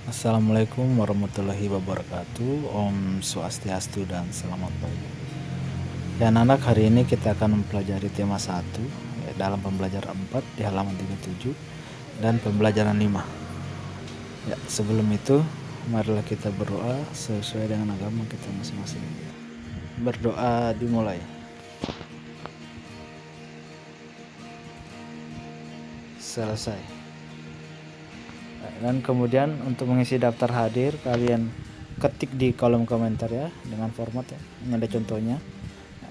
Assalamualaikum warahmatullahi wabarakatuh. Om Swastiastu dan selamat pagi. Ya anak-anak, hari ini kita akan mempelajari tema 1 dalam pembelajaran 4 di halaman 37 dan pembelajaran 5. Ya, sebelum itu marilah kita berdoa sesuai dengan agama kita masing-masing. Berdoa dimulai. Selesai. Dan kemudian untuk mengisi daftar hadir, kalian ketik di kolom komentar ya dengan format ya. Ini ada contohnya.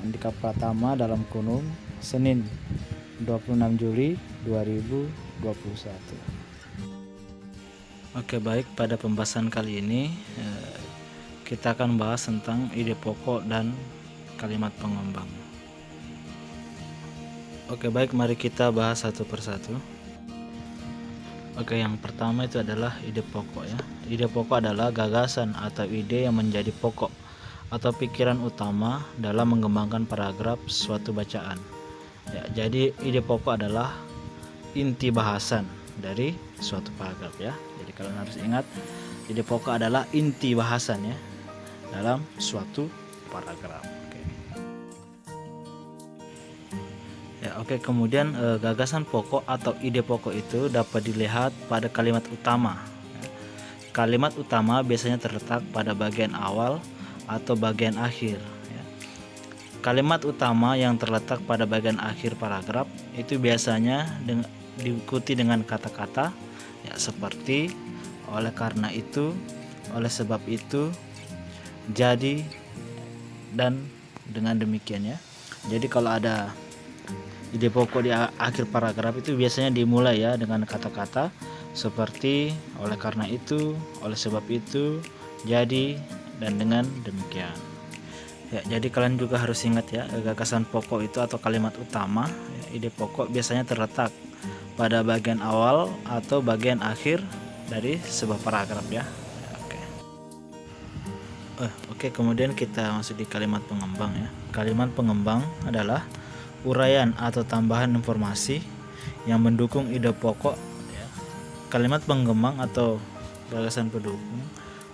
Andika Pratama dalam kurung Senin 26 Juli 2021. Oke, baik, pada pembahasan kali ini kita akan bahas tentang ide pokok dan kalimat pengembang. Oke, baik, mari kita bahas satu persatu. Oke, yang pertama itu adalah ide pokok ya. Ide pokok adalah gagasan atau ide yang menjadi pokok atau pikiran utama dalam mengembangkan paragraf suatu bacaan. Ya, jadi ide pokok adalah inti bahasan dari suatu paragraf ya. Jadi kalian harus ingat, ide pokok adalah inti bahasan ya dalam suatu paragraf. Oke, kemudian gagasan pokok atau ide pokok itu dapat dilihat pada kalimat utama. Kalimat utama biasanya terletak pada bagian awal atau bagian akhir. Kalimat utama yang terletak pada bagian akhir paragraf itu biasanya diikuti dengan kata-kata ya, seperti oleh karena itu, oleh sebab itu, jadi, dan dengan demikian ya. Jadi kalau ada ide pokok di akhir paragraf itu biasanya dimulai ya dengan kata-kata seperti oleh karena itu, oleh sebab itu, jadi, dan dengan demikian. Ya, jadi kalian juga harus ingat ya, gagasan pokok itu atau kalimat utama ya, ide pokok biasanya terletak pada bagian awal atau bagian akhir dari sebuah paragraf ya. Oke, kemudian kita masuk di kalimat pengembang ya. Kalimat pengembang adalah uraian atau tambahan informasi yang mendukung ide pokok ya. Kalimat penggembang atau gagasan pendukung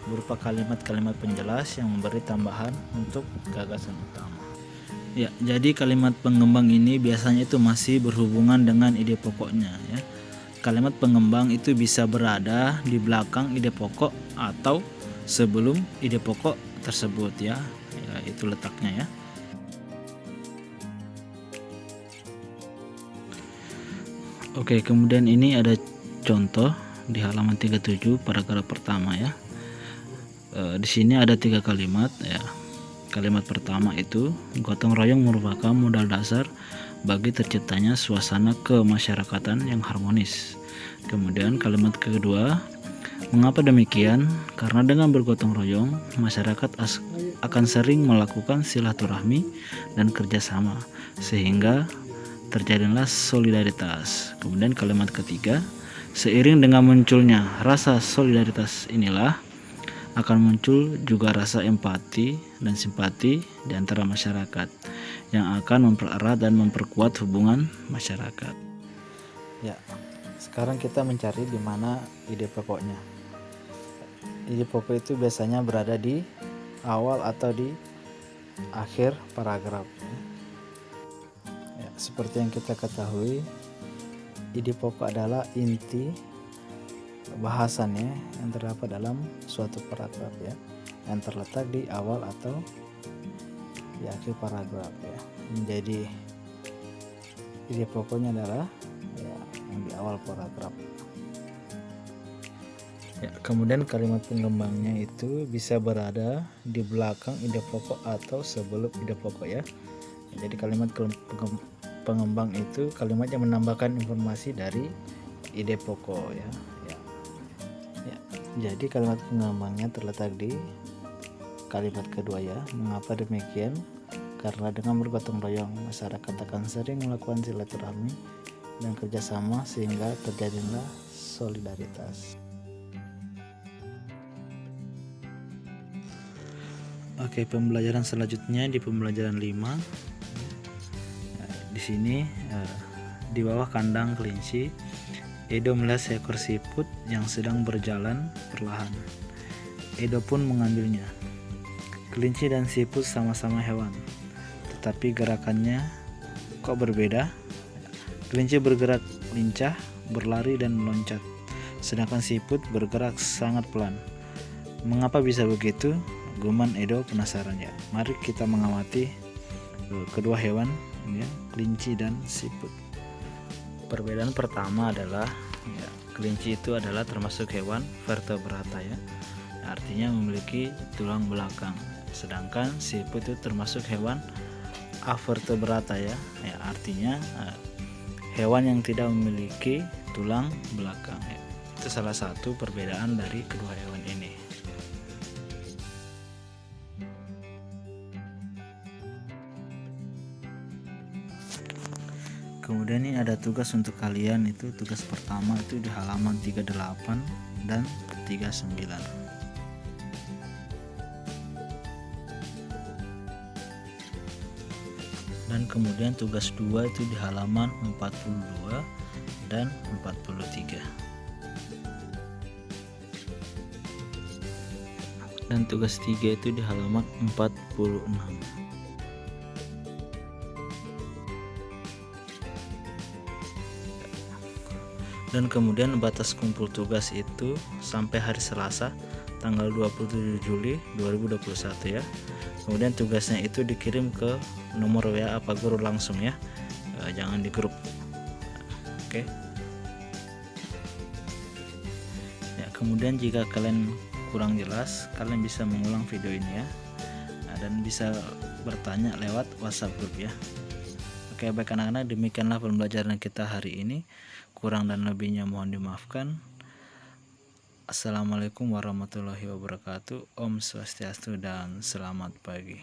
berupa kalimat-kalimat penjelas yang memberi tambahan untuk gagasan utama. Ya, jadi kalimat pengembang ini biasanya itu masih berhubungan dengan ide pokoknya ya. Kalimat pengembang itu bisa berada di belakang ide pokok atau sebelum ide pokok tersebut ya. Itu letaknya ya. Oke, kemudian ini ada contoh di halaman 37 paragraf pertama ya. Di sini ada 3 kalimat ya. Kalimat pertama itu gotong royong merupakan modal dasar bagi terciptanya suasana kemasyarakatan yang harmonis. Kemudian kalimat kedua, mengapa demikian? Karena dengan bergotong royong masyarakat akan sering melakukan silaturahmi dan kerjasama sehingga terjadilah solidaritas. Kemudian kalimat ketiga, seiring dengan munculnya rasa solidaritas inilah akan muncul juga rasa empati dan simpati di antara masyarakat yang akan mempererat dan memperkuat hubungan masyarakat. Ya, sekarang kita mencari di mana ide pokoknya. Ide pokok itu biasanya berada di awal atau di akhir paragraf. Seperti yang kita ketahui, ide pokok adalah inti bahasannya yang terdapat dalam suatu paragraf ya, yang terletak di awal atau di akhir paragraf ya. Menjadi ide pokoknya adalah ya, yang di awal paragraf. Ya, kemudian kalimat pengembangnya itu bisa berada di belakang ide pokok atau sebelum ide pokok ya. Jadi kalimat pengembang itu kalimat yang menambahkan informasi dari ide pokok ya. Jadi kalimat pengembangnya terletak di kalimat kedua ya. Mengapa demikian? Karena dengan bergotong royong masyarakat akan sering melakukan silaturahmi dan kerjasama sehingga terjadilah solidaritas. Oke, pembelajaran selanjutnya di pembelajaran 5. Di sini di bawah kandang kelinci Edo melihat seekor siput yang sedang berjalan perlahan. Edo pun mengambilnya. Kelinci dan siput sama-sama hewan, tetapi gerakannya kok berbeda? Kelinci bergerak lincah, berlari dan meloncat, sedangkan siput bergerak sangat pelan. Mengapa bisa begitu? Gumam Edo penasaran ya. Mari kita mengamati kedua hewan ya, kelinci dan siput. Perbedaan pertama adalah ya, kelinci itu adalah termasuk hewan vertebrata ya, artinya memiliki tulang belakang. Sedangkan siput itu termasuk hewan avertebrata ya, artinya hewan yang tidak memiliki tulang belakang ya. Itu salah satu perbedaan dari kedua hewan ini. Kemudian ini ada tugas untuk kalian, itu tugas pertama itu di halaman 38 dan 39. Dan kemudian tugas 2 itu di halaman 42 dan 43. Dan tugas 3 itu di halaman 46. Dan kemudian batas kumpul tugas itu sampai hari Selasa tanggal 27 Juli 2021 ya. Kemudian tugasnya itu dikirim ke nomor WA Pak Guru langsung ya, jangan di grup. Oke. Ya, kemudian jika kalian kurang jelas, kalian bisa mengulang video ini ya, dan bisa bertanya lewat WhatsApp grup ya. Oke, baik anak-anak, demikianlah pembelajaran kita hari ini. Kurang dan lebihnya mohon dimaafkan. Assalamualaikum warahmatullahi wabarakatuh. Om Swastiastu dan selamat pagi.